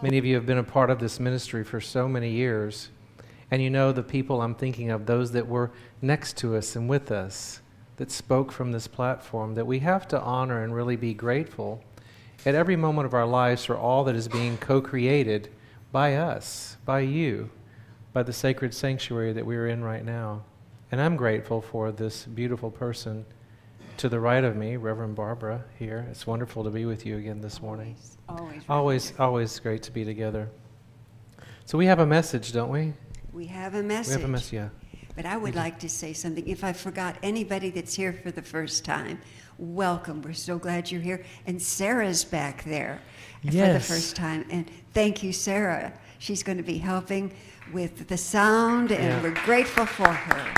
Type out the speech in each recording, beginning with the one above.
Many of you have been a part of this ministry for so many years, and you know the people I'm thinking of, those that were next to us and with us, that spoke from this platform, that we have to honor and really be grateful at every moment of our lives for all that is being co-created by us, by you, by the sacred sanctuary that we're in right now. And I'm grateful for this beautiful person to the right of me, Reverend Barbara, here. It's wonderful to be with you again this morning. Always great to be together. So we have a message, don't we? We have a message. We have a message, yeah. But I would like to say something. If I forgot anybody that's here for the first time, welcome. We're so glad you're here. And Sarah's back there for the first time. And thank you, Sarah. She's going to be helping with the sound, and we're grateful for her.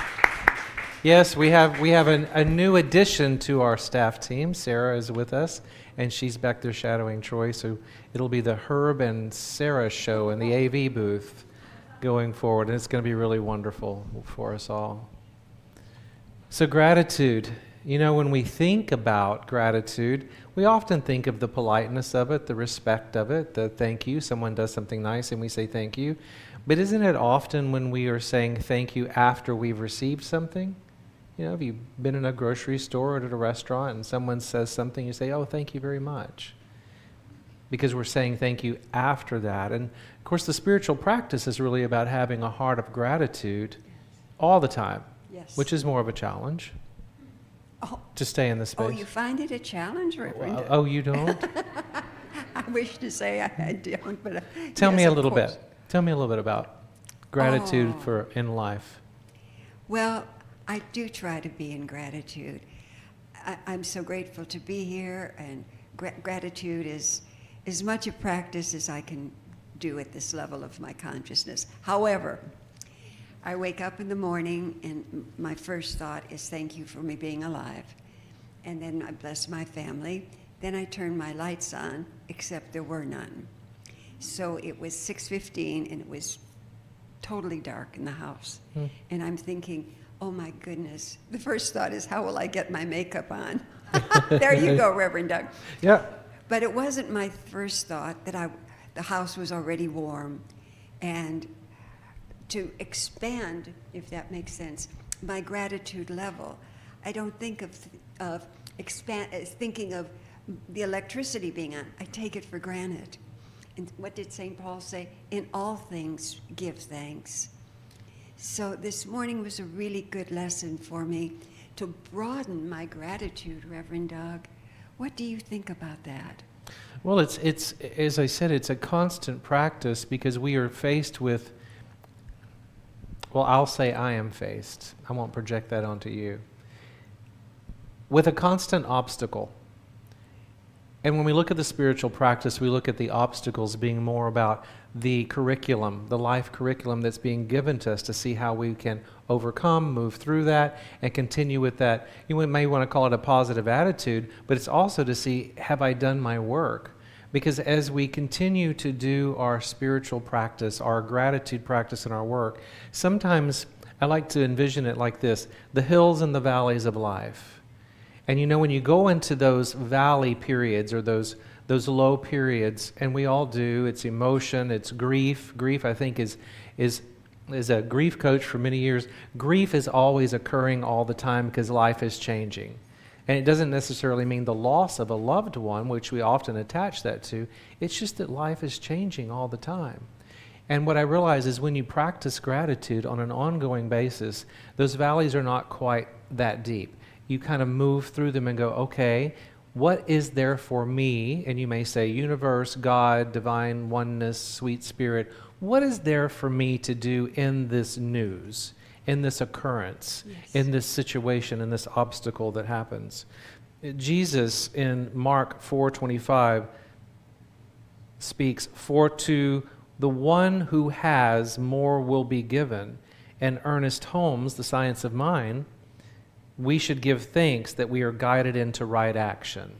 Yes, we have a new addition to our staff team. Sarah is with us, and she's back there shadowing Troy. So it'll be the Herb and Sarah show in the AV booth going forward, and it's going to be really wonderful for us all. So gratitude. You know, when we think about gratitude, we often think of the politeness of it, the respect of it, the thank you. Someone does something nice and we say thank you. But isn't it often when we are saying thank you after we've received something? You know, have you been in a grocery store or at a restaurant and someone says something, you say, oh, thank you very much. Because we're saying thank you after that. And of course, the spiritual practice is really about having a heart of gratitude all the time, which is more of a challenge to stay in the space. Oh, you find it a challenge, Reverend? Oh, you don't? I wish to say I don't, but Tell me a little bit. Tell me a little bit about gratitude in life. Well, I do try to be in gratitude. I'm so grateful to be here, and gratitude is as much a practice as I can do at this level of my consciousness. However, I wake up in the morning, and my first thought is thank you for me being alive. And then I bless my family. Then I turn my lights on, except there were none. So it was 6:15, and it was totally dark in the house. And I'm thinking, oh my goodness. The first thought is, how will I get my makeup on? There you go, Reverend Doug. Yeah. But it wasn't my first thought that the house was already warm. And to expand, if that makes sense, my gratitude level, I don't think of thinking of the electricity being on. I take it for granted. And what did St. Paul say? In all things, give thanks. So this morning was a really good lesson for me to broaden my gratitude, Reverend Doug. What do you think about that? Well, it's as I said, it's a constant practice because we are faced with, well, I'll say I am faced. I won't project that onto you. With a constant obstacle. And when we look at the spiritual practice, we look at the obstacles being more about the curriculum, the life curriculum that's being given to us to see how we can overcome, move through that, and continue with that. You may want to call it a positive attitude, but it's also to see, have I done my work? Because as we continue to do our spiritual practice, our gratitude practice in our work, sometimes I like to envision it like this: the hills and the valleys of life. And you know, when you go into those valley periods or those low periods, and we all do, it's emotion, it's grief. Grief, I think, is a grief coach for many years. Grief is always occurring all the time because life is changing. And it doesn't necessarily mean the loss of a loved one, which we often attach that to. It's just that life is changing all the time. And what I realize is when you practice gratitude on an ongoing basis, those valleys are not quite that deep. You kind of move through them and go, okay, what is there for me? And you may say, universe, God, divine oneness, sweet spirit. What is there for me to do in this news, in this occurrence, in this situation, in this obstacle that happens? Jesus in Mark 4:25 speaks, for to the one who has, more will be given. And Ernest Holmes, The Science of Mind, we should give thanks that we are guided into right action.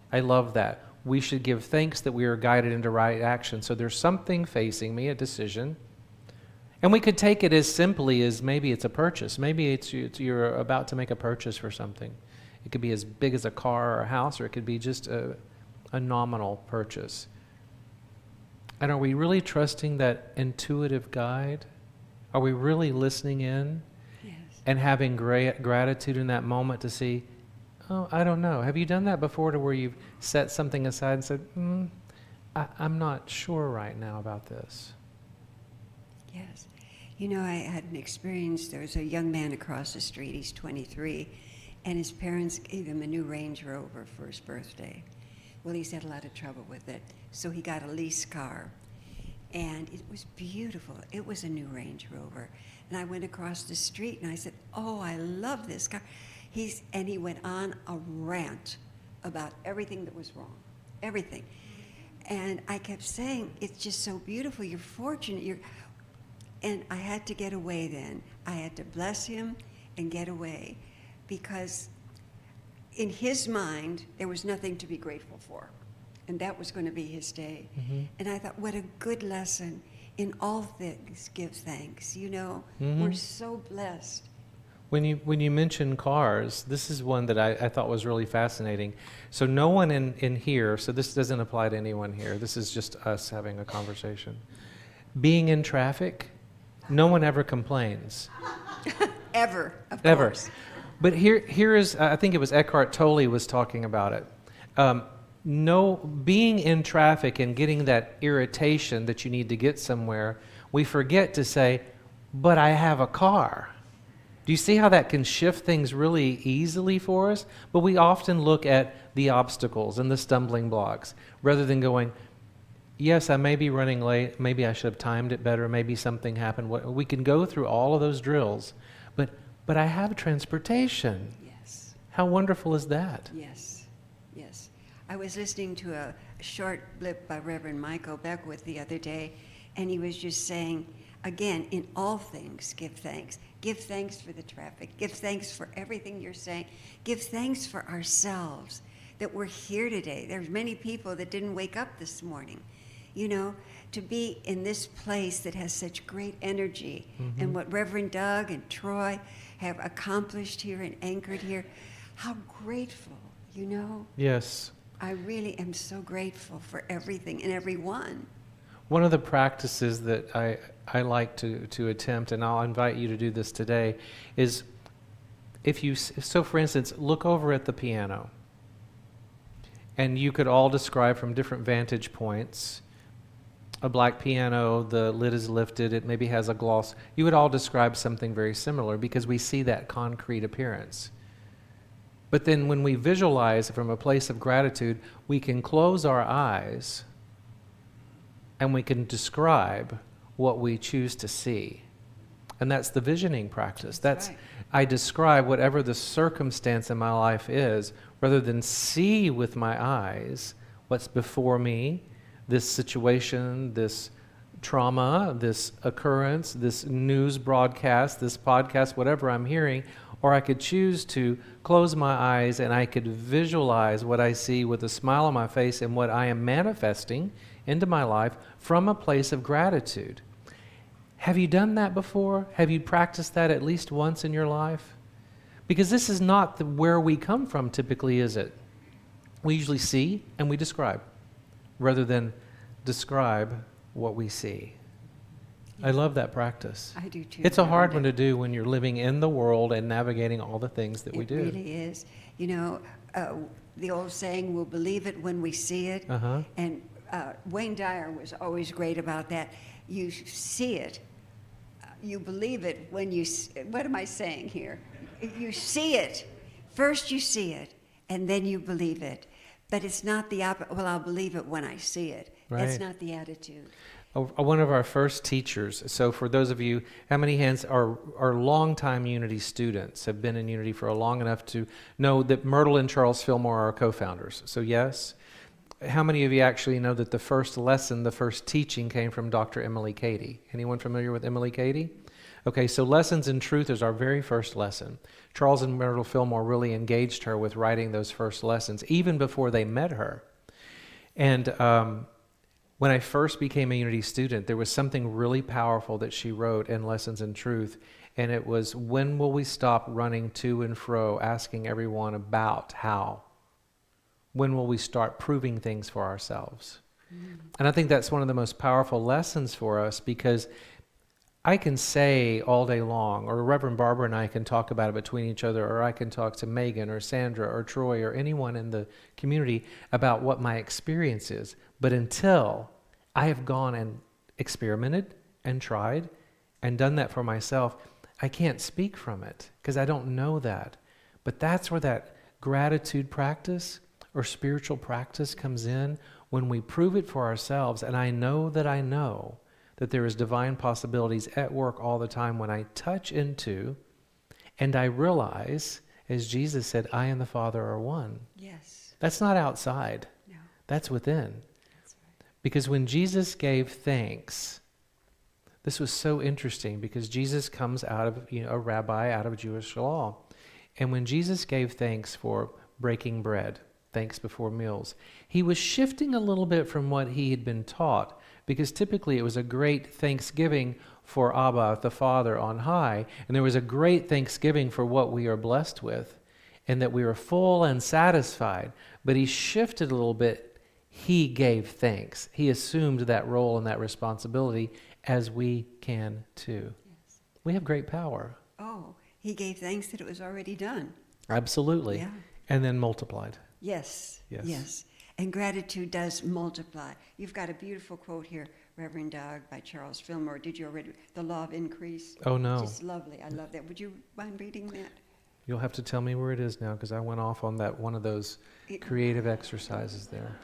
I love that. We should give thanks that we are guided into right action. So there's something facing me, a decision. And we could take it as simply as maybe it's a purchase. Maybe you're about to make a purchase for something. It could be as big as a car or a house, or it could be just a nominal purchase. And are we really trusting that intuitive guide? Are we really listening in Yes. and having great gratitude in that moment to see, oh, I don't know. Have you done that before, to where you've set something aside and said, I'm not sure right now about this? Yes. You know, I had an experience. There was a young man across the street. He's 23, and his parents gave him a new Range Rover for his birthday. Well, he's had a lot of trouble with it, so he got a lease car, and it was beautiful. It was a new Range Rover, and I went across the street, and I said, "Oh, I love this car." And he went on a rant about everything that was wrong, everything. And I kept saying, "It's just so beautiful. You're fortunate. And I had to get away then. I had to bless him and get away, because in his mind, there was nothing to be grateful for. And that was going to be his day. Mm-hmm. And I thought, what a good lesson. In all things, give thanks. You know, Mm-hmm. we're so blessed. When you mention cars, this is one that I thought was really fascinating. So no one in here, so this doesn't apply to anyone here. This is just us having a conversation. Being in traffic, no one ever complains. Ever, of Ever. course. But here is, I think it was Eckhart Tolle was talking about it. Being in traffic and getting that irritation that you need to get somewhere, we forget to say, but I have a car. Do you see how that can shift things really easily for us? But we often look at the obstacles and the stumbling blocks rather than going, yes, I may be running late. Maybe I should have timed it better. Maybe something happened. We can go through all of those drills, but I have transportation. Yes. How wonderful is that? Yes, yes. I was listening to a short blip by Reverend Michael Beckwith the other day, and he was just saying, again, in all things, give thanks. Give thanks for the traffic. Give thanks for everything you're saying. Give thanks for ourselves, that we're here today. There's many people that didn't wake up this morning. You know, to be in this place that has such great energy, Mm-hmm. and what Reverend Doug and Troy have accomplished here and anchored here, how grateful, you know? Yes. I really am so grateful for everything and everyone. One of the practices that I like to attempt, and I'll invite you to do this today, is so for instance, look over at the piano. And you could all describe from different vantage points. A black piano, the lid is lifted, it maybe has a gloss. You would all describe something very similar because we see that concrete appearance. But then when we visualize from a place of gratitude, we can close our eyes and we can describe what we choose to see. And that's the visioning practice. That's right. I describe whatever the circumstance in my life is, rather than see with my eyes what's before me, this situation, this trauma, this occurrence, this news broadcast, this podcast, whatever I'm hearing, or I could choose to close my eyes and I could visualize what I see with a smile on my face and what I am manifesting into my life from a place of gratitude. Have you done that before? Have you practiced that at least once in your life? Because this is not where we come from typically, is it? We usually see and we describe, rather than describe what we see. I love that practice. I do too. It's a hard one Rhonda. to do when you're living in the world and navigating all the things that we do. It really is. You know, the old saying, we'll believe it when we see it. Uh-huh. And Wayne Dyer was always great about that. You see it. You believe it when you, what am I saying here? You see it. First you see it, and then you believe it. But it's not the well, I'll believe it when I see it. Right. That's not the attitude. One of our first teachers, so for those of you, how many hands are longtime Unity students, have been in Unity for long enough to know that Myrtle and Charles Fillmore are co-founders? So yes. How many of you actually know that the first lesson, the first teaching came from Dr. Emily Cady? Anyone familiar with Emily Cady? Okay, so Lessons in Truth is our very first lesson. Charles and Myrtle Fillmore really engaged her with writing those first lessons, even before they met her. And when I first became a Unity student, there was something really powerful that she wrote in Lessons in Truth, and it was, when will we stop running to and fro, asking everyone about how? When will we start proving things for ourselves? And I think that's one of the most powerful lessons for us, because I can say all day long, or Reverend Barbara and I can talk about it between each other, or I can talk to Megan or Sandra or Troy or anyone in the community about what my experience is. But until I have gone and experimented and tried and done that for myself, I can't speak from it because I don't know that. But that's where that gratitude practice or spiritual practice comes in, when we prove it for ourselves. And I know that there is divine possibilities at work all the time when I touch into and I realize, as Jesus said, I and the Father are one. Yes. That's not outside. No. That's within. That's right. Because when Jesus gave thanks, this was so interesting, because Jesus comes out of, a rabbi out of Jewish law. And when Jesus gave thanks for breaking bread, thanks before meals, he was shifting a little bit from what he had been taught, because typically it was a great thanksgiving for Abba, the Father on high, and there was a great thanksgiving for what we are blessed with, and that we are full and satisfied. But he shifted a little bit. He gave thanks. He assumed that role and that responsibility, as we can too. Yes. We have great power. Oh, he gave thanks that it was already done. Absolutely. Yeah. And then multiplied. Yes. Yes. Yes. And gratitude does multiply. You've got a beautiful quote here, Reverend Doug, by Charles Fillmore. Did you already? The Law of Increase. Oh, no. Just lovely. I love that. Would you mind reading that? You'll have to tell me where it is now, because I went off on that one of those creative exercises there.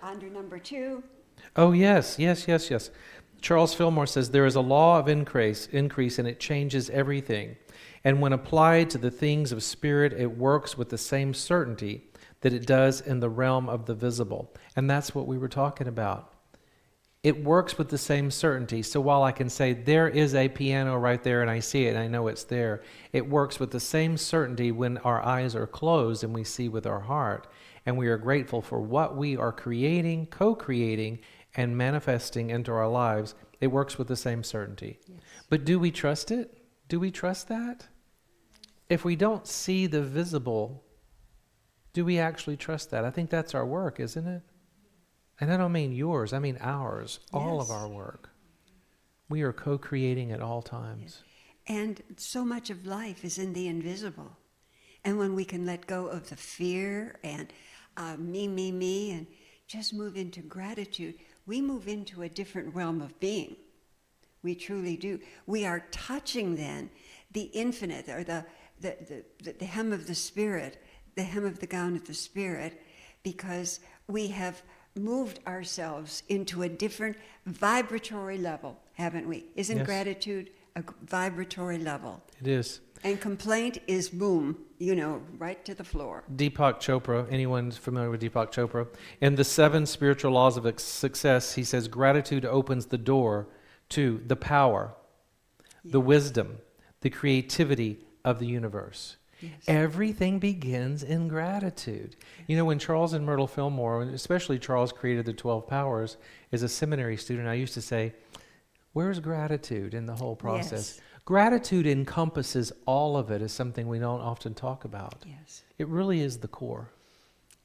Under number 2. Oh, yes. Charles Fillmore says, there is a law of increase, and it changes everything. And when applied to the things of spirit, it works with the same certainty that it does in the realm of the visible. And that's what we were talking about. It works with the same certainty. So while I can say there is a piano right there and I see it and I know it's there, it works with the same certainty when our eyes are closed and we see with our heart. And we are grateful for what we are creating, co-creating, and manifesting into our lives. It works with the same certainty. Yes. But do we trust it? Do we trust that? If we don't see the visible, do we actually trust that? I think that's our work, isn't it? And I don't mean yours, I mean ours, all of our work. We are co-creating at all times. And so much of life is in the invisible. And when we can let go of the fear and me, and just move into gratitude, we move into a different realm of being. We truly do. We are touching then the infinite, or the hem of the Spirit, the hem of the gown of the Spirit, because we have moved ourselves into a different vibratory level, haven't we? Isn't gratitude a vibratory level? It is. And complaint is boom, right to the floor. Deepak Chopra, anyone's familiar with Deepak Chopra? In the 7 spiritual laws of success, he says gratitude opens the door to the power, the wisdom, the creativity of the universe. Yes. Everything begins in gratitude. Yes. When Charles and Myrtle Fillmore, especially Charles, created the 12 powers, as a seminary student, I used to say, where's gratitude in the whole process? Yes. Gratitude encompasses all of it, is something we don't often talk about. Yes. It really is the core.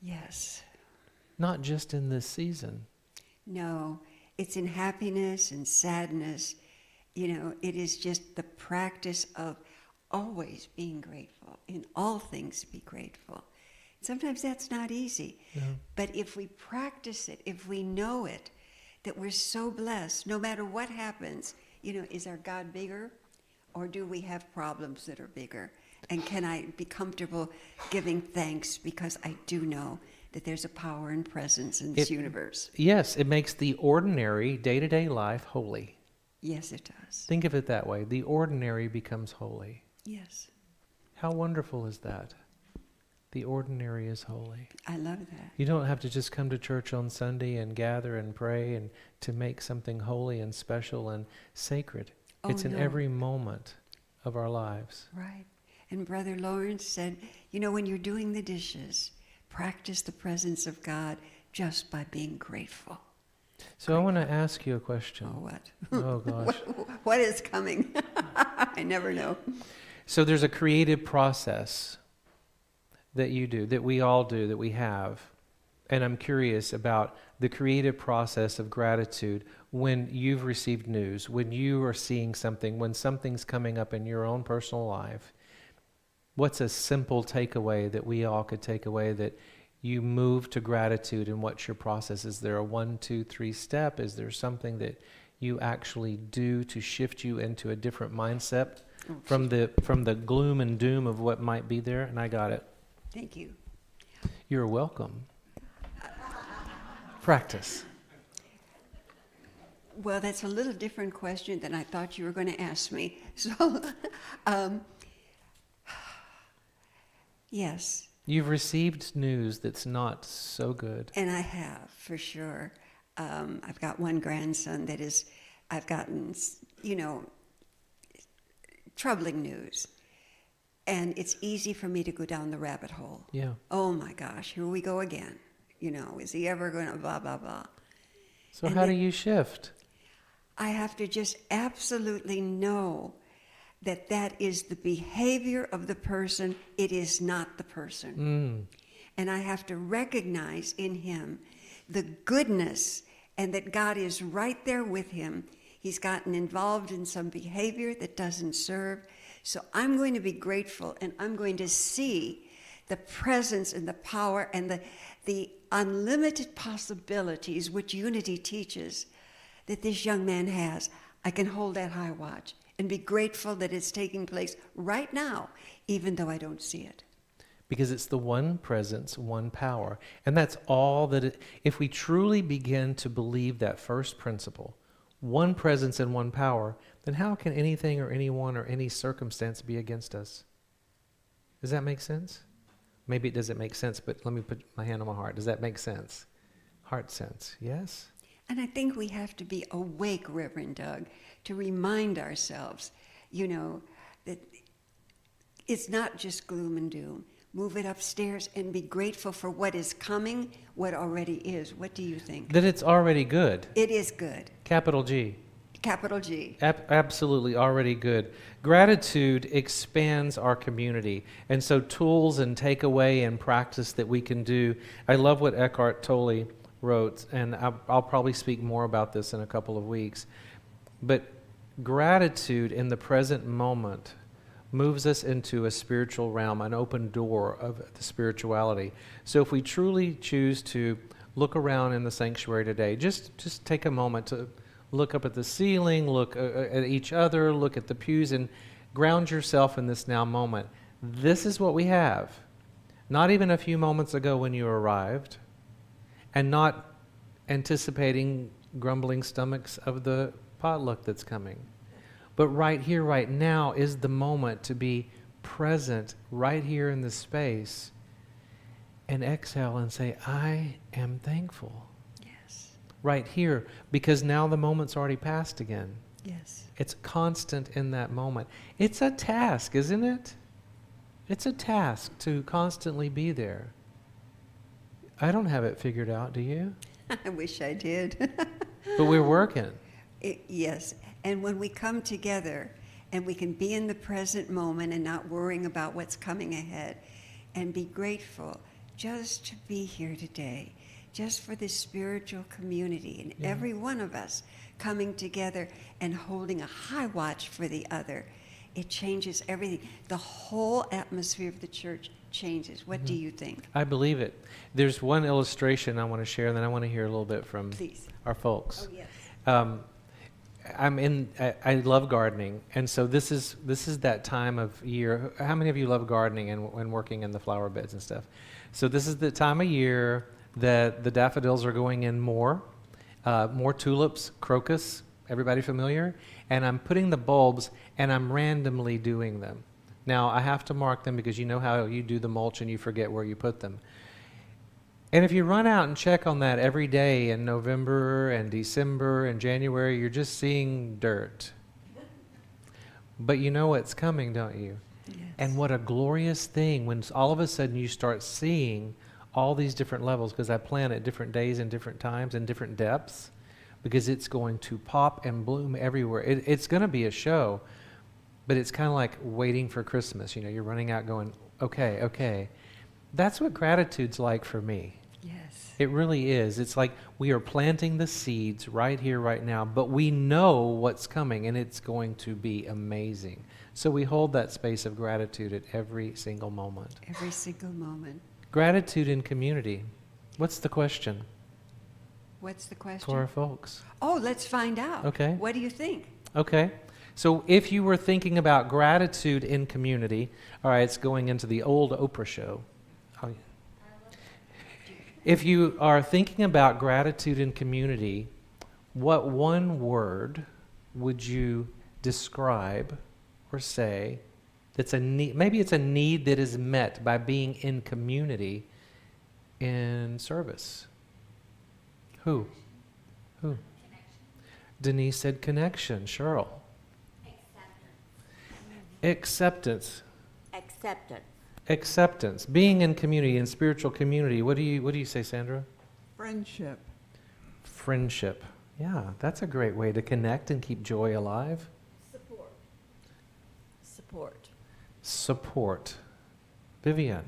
Yes. Not just in this season. No, it's in happiness and sadness. It is just the practice of always being grateful. In all things, be grateful. Sometimes that's not easy. No. But if we practice it, if we know it, that we're so blessed, no matter what happens, is our God bigger? Or do we have problems that are bigger? And can I be comfortable giving thanks because I do know that there's a power and presence in this universe? Yes, it makes the ordinary day-to-day life holy. Yes, it does. Think of it that way. The ordinary becomes holy. Yes. How wonderful is that? The ordinary is holy. I love that. You don't have to just come to church on Sunday and gather and pray and to make something holy and special and sacred. It's in every moment of our lives. Right. And Brother Lawrence said, when you're doing the dishes, practice the presence of God just by being grateful. So I want to ask you a question. Oh, what? Oh, gosh. What is coming? I never know. So there's a creative process that you do, that we all do, that we have and I'm curious about the creative process of gratitude when you've received news, when you are seeing something, when something's coming up in your own personal life. What's a simple takeaway that we all could take away that you move to gratitude, and what's your process? Is there a 1, 2, 3 step? Is there something that you actually do to shift you into a different mindset from the gloom and doom of what might be there? And I got it. Thank you. You're welcome. Practice. Well, that's a little different question than I thought you were going to ask me. So, yes. You've received news that's not so good. And I have, for sure. I've got one grandson I've gotten, troubling news. And it's easy for me to go down the rabbit hole. Yeah. Oh my gosh, here we go again. Is he ever going to blah, blah, blah? So how do you shift? I have to just absolutely know that is the behavior of the person. It is not the person. And I have to recognize in him the goodness, and that God is right there with him. He's gotten involved in some behavior that doesn't serve. So I'm going to be grateful, and I'm going to see the presence and the power and the unlimited possibilities which unity teaches that this young man has. I can hold that high watch and be grateful that it's taking place right now, even though I don't see it. Because it's the one presence, one power. And that's all that if we truly begin to believe that first principle, one presence and one power, then how can anything or anyone or any circumstance be against us? Does that make sense? Maybe it doesn't make sense, but let me put my hand on my heart. Does that make sense? Heart sense, yes? And I think we have to be awake, Reverend Doug, to remind ourselves, that it's not just gloom and doom. Move it upstairs and be grateful for what is coming, what already is. What do you think? That it's already good. It is good. Capital G. Capital G. Absolutely already good. Gratitude expands our community. And so tools and takeaway and practice that we can do. I love what Eckhart Tolle wrote, and I'll probably speak more about this in a couple of weeks. But gratitude in the present moment moves us into a spiritual realm, an open door of the spirituality. So if we truly choose to look around in the sanctuary today, just take a moment to look up at the ceiling, look at each other, look at the pews, and ground yourself in this now moment. This is what we have. Not even a few moments ago when you arrived, and not anticipating grumbling stomachs of the potluck that's coming. But right here, right now, is the moment to be present right here in this space and exhale and say, I am thankful. Yes. Right here, because now the moment's already passed again. Yes. It's constant in that moment. It's a task, isn't it? It's a task to constantly be there. I don't have it figured out, do you? I wish I did. But we're working. Yes. And when we come together and we can be in the present moment and not worrying about what's coming ahead, and be grateful just to be here today, just for this spiritual community and every one of us coming together and holding a high watch for the other, it changes everything. The whole atmosphere of the church changes. What do you think? I believe it. There's one illustration I want to share, and then I want to hear a little bit from Please. our folks. Oh, yes. I love gardening, and so this is that time of year. How many of you love gardening and working in the flower beds and stuff? So this is the time of year that the daffodils are going in more tulips, crocus. Everybody familiar? And I'm putting the bulbs, and I'm randomly doing them. Now I have to mark them because you know how you do the mulch and you forget where you put them. And if you run out and check on that every day in November and December and January, you're just seeing dirt. But you know what's coming, don't you? Yes. And what a glorious thing when all of a sudden you start seeing all these different levels, because I plant at different days and different times and different depths, because it's going to pop and bloom everywhere. It's going to be a show, but it's kind of like waiting for Christmas. You're running out going, okay. That's what gratitude's like for me. Yes. It really is. It's like we are planting the seeds right here, right now, but we know what's coming, and it's going to be amazing. So we hold that space of gratitude at every single moment. Every single moment. Gratitude in community. What's the question What's the question? for our folks? Oh, let's find out. Okay. What do you think? Okay. So if you were thinking about gratitude in community, all right, it's going into the old Oprah show. Oh, if you are thinking about gratitude in community, what one word would you describe or say that's a need? Maybe it's a need that is met by being in community in service. Who? Denise said connection. Cheryl? Acceptance. Acceptance. Being in community, in spiritual community. What do you say, Sandra? Friendship. Friendship. Yeah, that's a great way to connect and keep joy alive. Support. Vivian?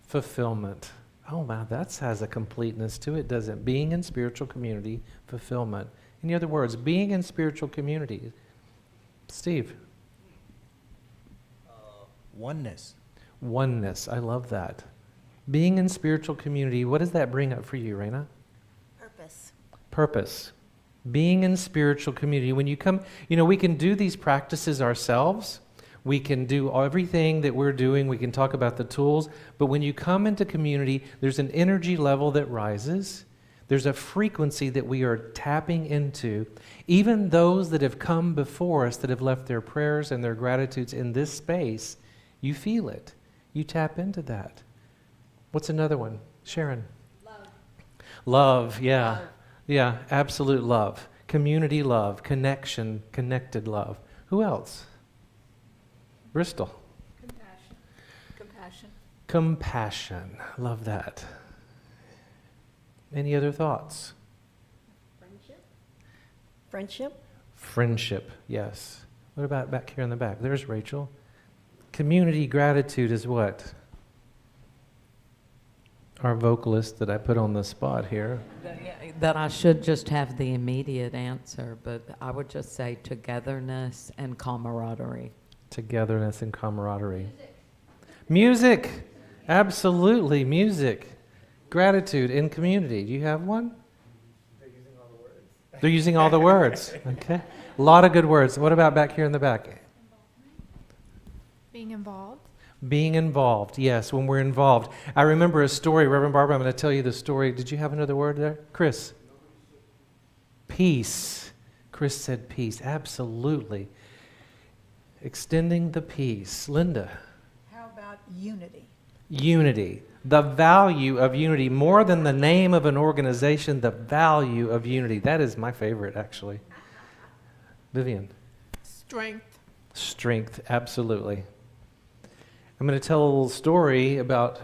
Fulfillment. Oh, wow, that has a completeness to it, doesn't it? Being in spiritual community, fulfillment. Any other words? Being in spiritual community. Steve? Oneness. Oneness. I love that. Being in spiritual community, what does that bring up for you, Raina? Purpose. Being in spiritual community. When you come, we can do these practices ourselves. We can do everything that we're doing. We can talk about the tools. But when you come into community, there's an energy level that rises. There's a frequency that we are tapping into. Even those that have come before us, that have left their prayers and their gratitudes in this space, you feel it. You tap into that. What's another one? Sharon? Love, yeah. Yeah, absolute love. Community love, connection, connected love. Who else? Bristol? Compassion. Love that. Any other thoughts? Friendship, yes. What about back here in the back? There's Rachel. Community gratitude is what? Our vocalist that I put on the spot here. That I should just have the immediate answer, but I would just say togetherness and camaraderie. Togetherness and camaraderie. Music. Absolutely, music. Gratitude in community. Do you have one? They're using all the words. Okay. A lot of good words. What about back here in the back? Being involved. Being involved, yes, when we're involved. I remember a story, Reverend Barbara, I'm going to tell you the story. Did you have another word there? Chris? Peace. Chris said peace, absolutely. Extending the peace. Linda? How about unity? Unity. The value of unity, more than the name of an organization, the value of unity. That is my favorite, actually. Vivian? Strength, absolutely. I'm going to tell a little story about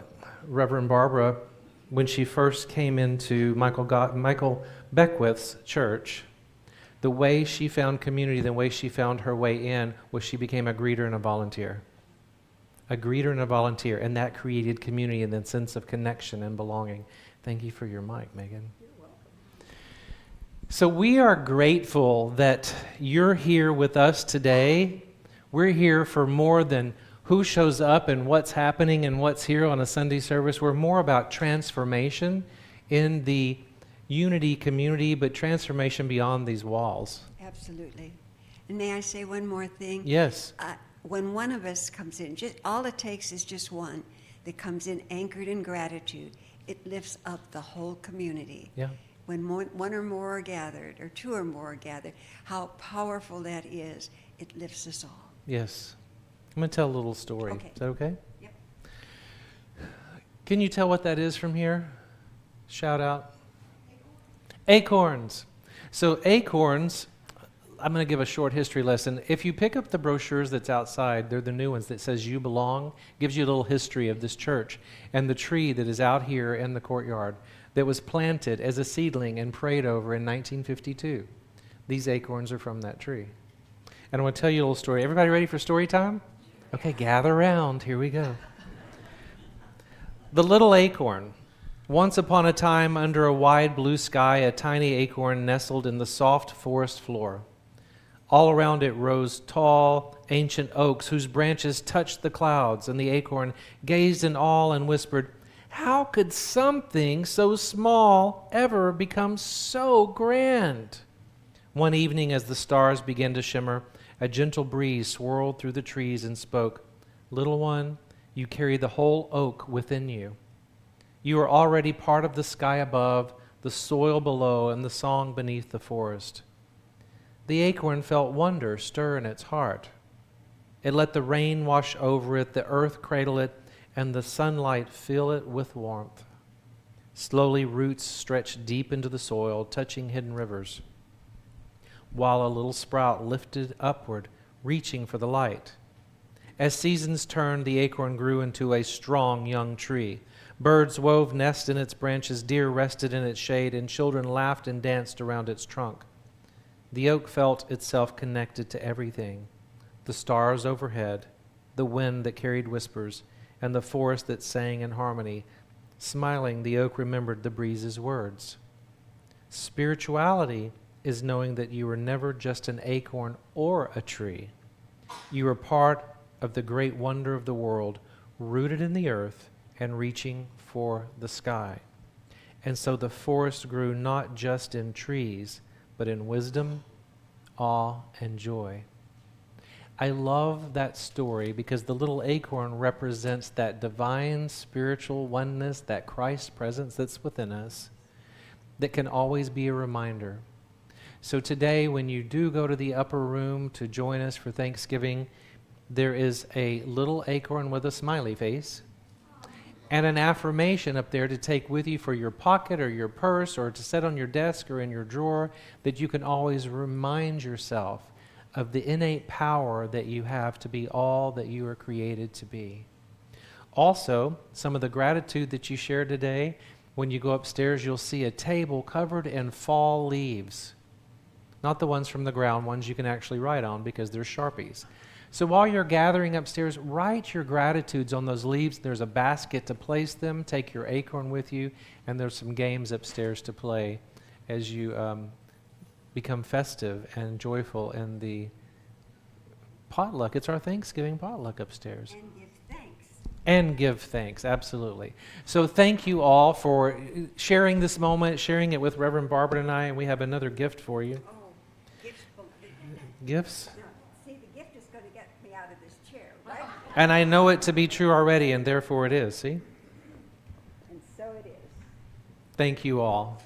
Reverend Barbara when she first came into Michael Beckwith's church. The way she found community, the way she found her way in, was she became a greeter and a volunteer. A greeter and a volunteer, and that created community and that sense of connection and belonging. Thank you for your mic, Megan. You're welcome. So we are grateful that you're here with us today. We're here for more than who shows up and what's happening and what's here on a Sunday service. We're more about transformation in the unity community, but transformation beyond these walls. Absolutely. And may I say one more thing? Yes. When one of us comes in, all it takes is just one that comes in anchored in gratitude. It lifts up the whole community. Yeah. When one or more are gathered, or two or more are gathered, how powerful that is. It lifts us all. Yes. I'm going to tell a little story. Okay. Is that okay? Yep. Can you tell what that is from here? Shout out. Acorns. So acorns, I'm going to give a short history lesson. If you pick up the brochures that's outside, they're the new ones that says You Belong, gives you a little history of this church and the tree that is out here in the courtyard that was planted as a seedling and prayed over in 1952. These acorns are from that tree. And I want to tell you a little story. Everybody ready for story time? Okay, gather around. Here we go. The little acorn. Once upon a time, under a wide blue sky, a tiny acorn nestled in the soft forest floor. All around it rose tall, ancient oaks whose branches touched the clouds, and the acorn gazed in awe and whispered, "How could something so small ever become so grand?" One evening, as the stars began to shimmer, a gentle breeze swirled through the trees and spoke, "Little one, you carry the whole oak within you. You are already part of the sky above, the soil below, and the song beneath the forest." The acorn felt wonder stir in its heart. It let the rain wash over it, the earth cradle it, and the sunlight fill it with warmth. Slowly, roots stretched deep into the soil, touching hidden rivers, while a little sprout lifted upward, reaching for the light. As seasons turned, the acorn grew into a strong young tree. Birds wove nests in its branches, deer rested in its shade, and children laughed and danced around its trunk. The oak felt itself connected to everything: the stars overhead, the wind that carried whispers, and the forest that sang in harmony. Smiling, the oak remembered the breeze's words. Spirituality is knowing that you are never just an acorn or a tree. You are part of the great wonder of the world, rooted in the earth and reaching for the sky. And so the forest grew not just in trees, but in wisdom, awe, and joy. I love that story because the little acorn represents that divine spiritual oneness, that Christ presence that's within us, that can always be a reminder. So today, when you do go to the upper room to join us for Thanksgiving, there is a little acorn with a smiley face and an affirmation up there to take with you for your pocket or your purse or to set on your desk or in your drawer, that you can always remind yourself of the innate power that you have to be all that you are created to be. Also, some of the gratitude that you shared today, when you go upstairs, you'll see a table covered in fall leaves. Not the ones from the ground, ones you can actually write on because they're Sharpies. So while you're gathering upstairs, write your gratitudes on those leaves. There's a basket to place them. Take your acorn with you, and there's some games upstairs to play as you become festive and joyful in the potluck. It's our Thanksgiving potluck upstairs. And give thanks. And give thanks, absolutely. So thank you all for sharing this moment, sharing it with Reverend Barbara and I, and we have another gift for you. Oh, gifts. Gifts? No, see, the gift is going to get me out of this chair, right? And I know it to be true already, and therefore it is, see? And so it is. Thank you all.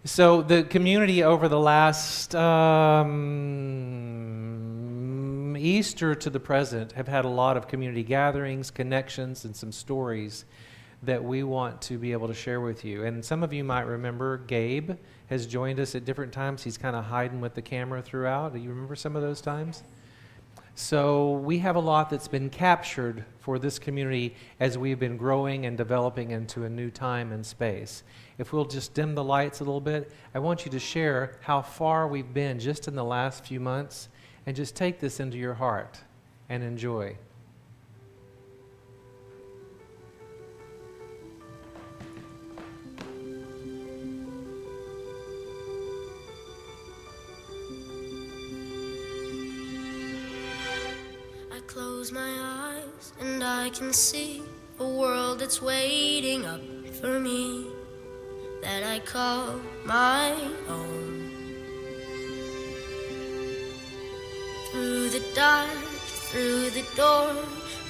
So the community over the last Easter to the present have had a lot of community gatherings, connections, and some stories that we want to be able to share with you. And some of you might remember Gabe has joined us at different times. He's kind of hiding with the camera throughout. Do you remember some of those times? So we have a lot that's been captured for this community as we've been growing and developing into a new time and space. If we'll just dim the lights a little bit, I want you to share how far we've been just in the last few months, and just take this into your heart and enjoy. I close my eyes and I can see a world that's waiting up for me, that I call my own. Through the dark, through the door,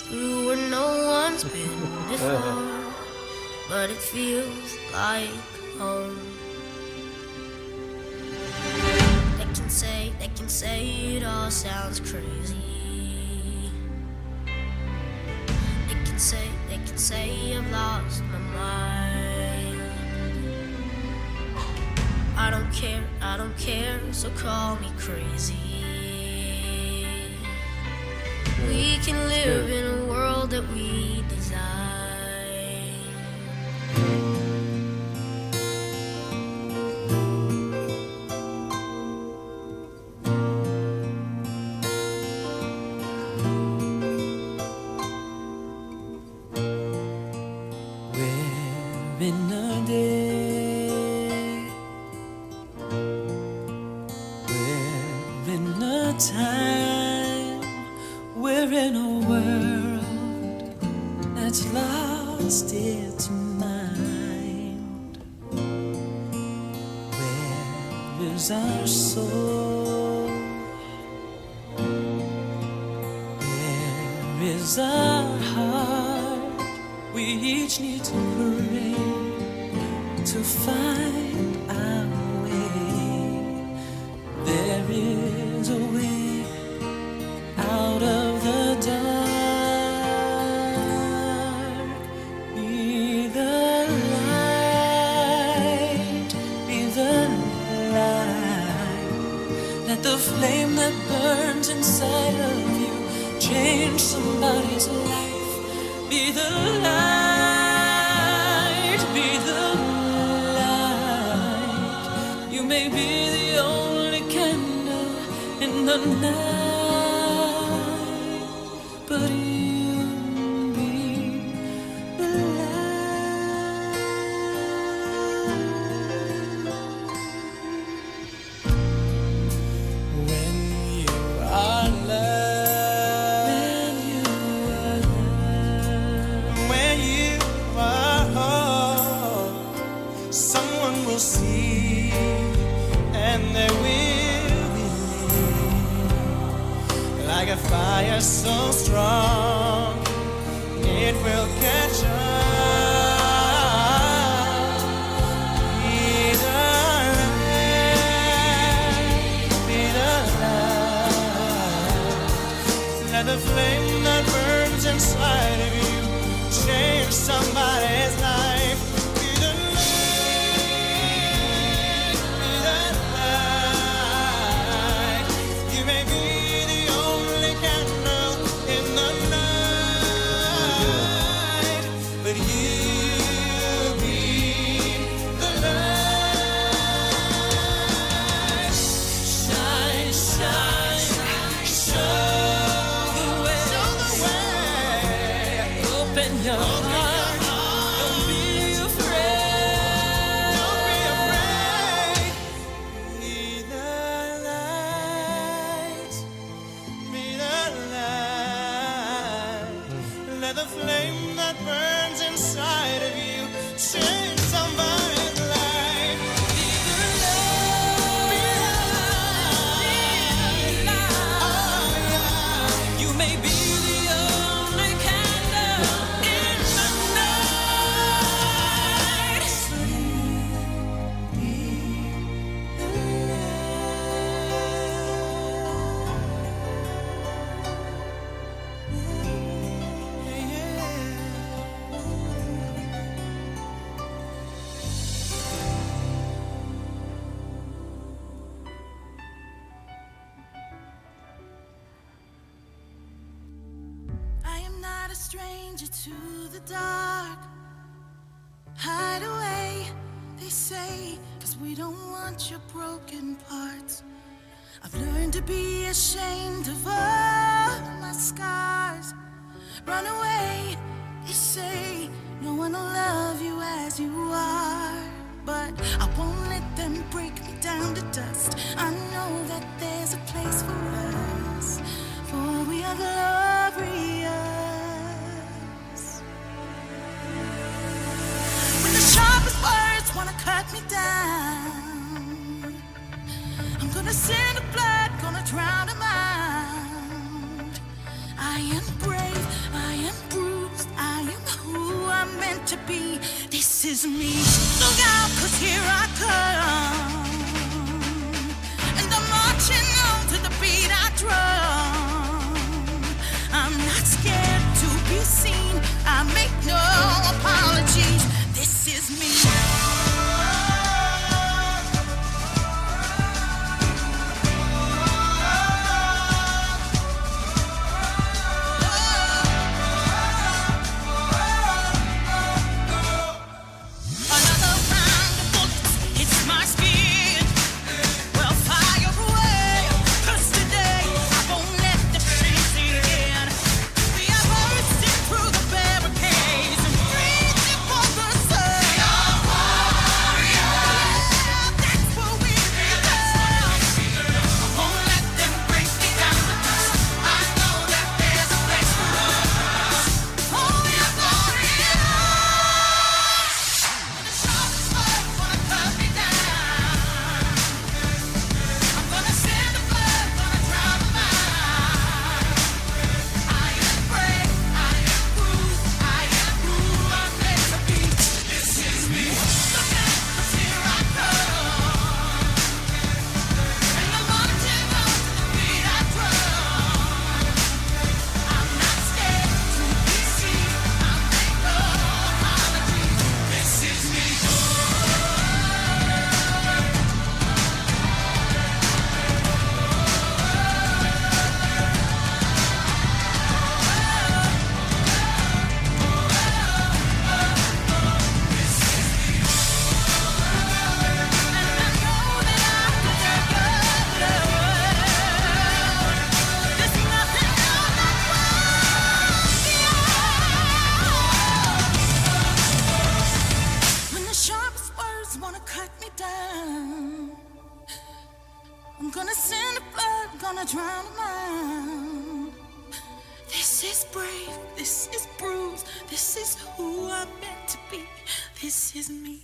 through where no one's been before, but it feels like home. They can say it all sounds crazy. They can say I've lost my mind. I don't care, so call me crazy. We can live in a world that we design. it's lost its mind. Where is our soul? Where is our heart? We each need to pray to find our way. There is a way out of the dark. Be the light, be the light. Let the flame that burns inside of you change somebody's life. Be the light, be the light. You may be the only candle in the night, but you'll be the light. When you are loved, when you are whole, someone will see and they will believe. Like a fire so strong, it will catch on. Be the light, be the light. Let the flame that burns inside of you change somebody's life. Be the light, be the light. You may be the only candle in the night, but you'll be the light. Shine, shine, show the way. Open your heart. Don't be afraid. Don't be afraid. Be the light. Be the light. Let the flame that burns inside of you change somebody's life. Be the light. Be the light. You may be the only candle in the night. Be the I am not a stranger to the dark. Hide away, they say, 'cause we don't want your broken parts. I've learned to be ashamed of all my scars. Run away, they say, no one will love you as you are. But I won't let them break me down to dust. I know that there's a place for us, for we are glorious. When the sharpest words wanna cut me down, I'm gonna send the blood, gonna drown them out. I am brave, I am bruised, I am who I'm meant to be. This is me. Look out, 'cause here I come. And I'm marching on to the beat I drum. I'm not scared to be seen. I make no apologies. This is me. Another round of bullets hits my skin. gonna drown them out. This is brave, this is bruised, this is who I'm meant to be, this is me.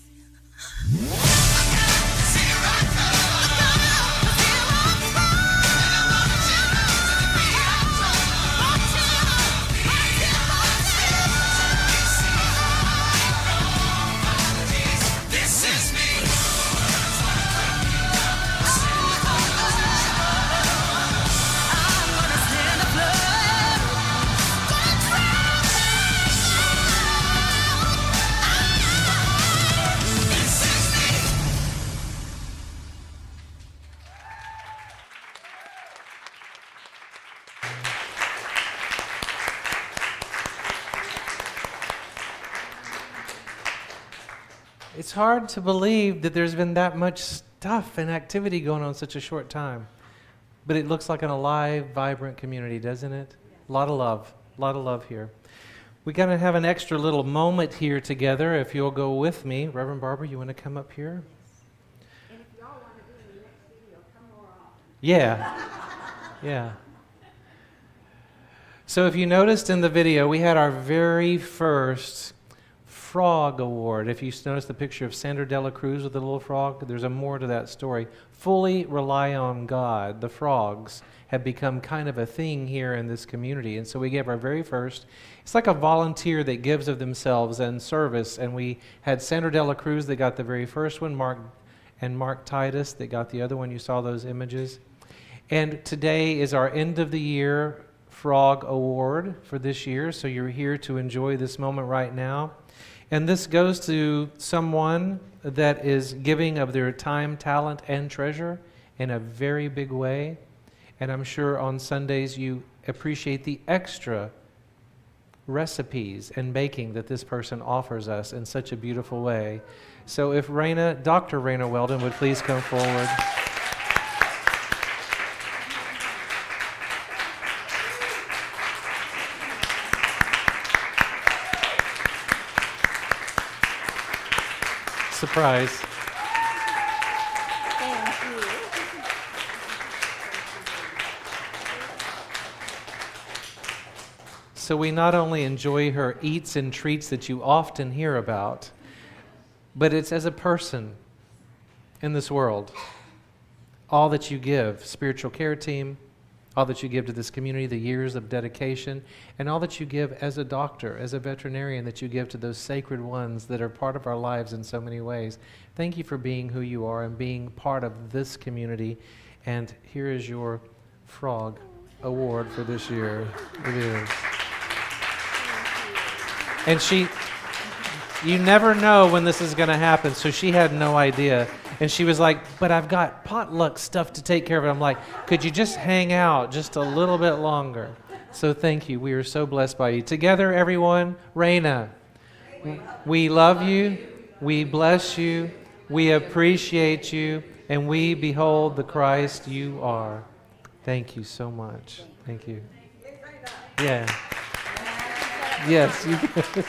It's hard to believe that there's been that much stuff and activity going on in such a short time. But it looks like an alive, vibrant community, doesn't it? A lot of love here. We're going to have an extra little moment here together, if you'll go with me. Reverend Barbara, you want to come up here? And if y'all want to do the next video, come more often. Yeah. Yeah. So if you noticed in the video, we had our very first Frog Award. If you notice the picture of Sandra Dela Cruz with the little frog, there's a more to that story. Fully rely on God. The frogs have become kind of a thing here in this community. And so we gave our very first. It's like a volunteer that gives of themselves and service. And we had Sandra Dela Cruz that got the very first one, Mark Titus that got the other one. You saw those images. And today is our end of the year Frog Award for this year. So you're here to enjoy this moment right now. And this goes to someone that is giving of their time, talent, and treasure in a very big way. And I'm sure on Sundays you appreciate the extra recipes and baking that this person offers us in such a beautiful way. So if Dr. Raina Weldon would please come forward. Surprise. Thank you. So we not only enjoy her eats and treats that you often hear about, but it's as a person in this world. All that you give, spiritual care team, all that you give to this community, the years of dedication, and all that you give as a doctor, as a veterinarian, that you give to those sacred ones that are part of our lives in so many ways. Thank you for being who you are and being part of this community. And here is your Frog Award for this year. It is. And you never know when this is going to happen, so she had no idea. And she was like, but I've got potluck stuff to take care of. I'm like, could you just hang out just a little bit longer? So thank you. We are so blessed by you. Together, everyone, Raina, we love you, we bless you, we appreciate you, and we behold the Christ you are. Thank you so much. Thank you. Yeah. Yes. You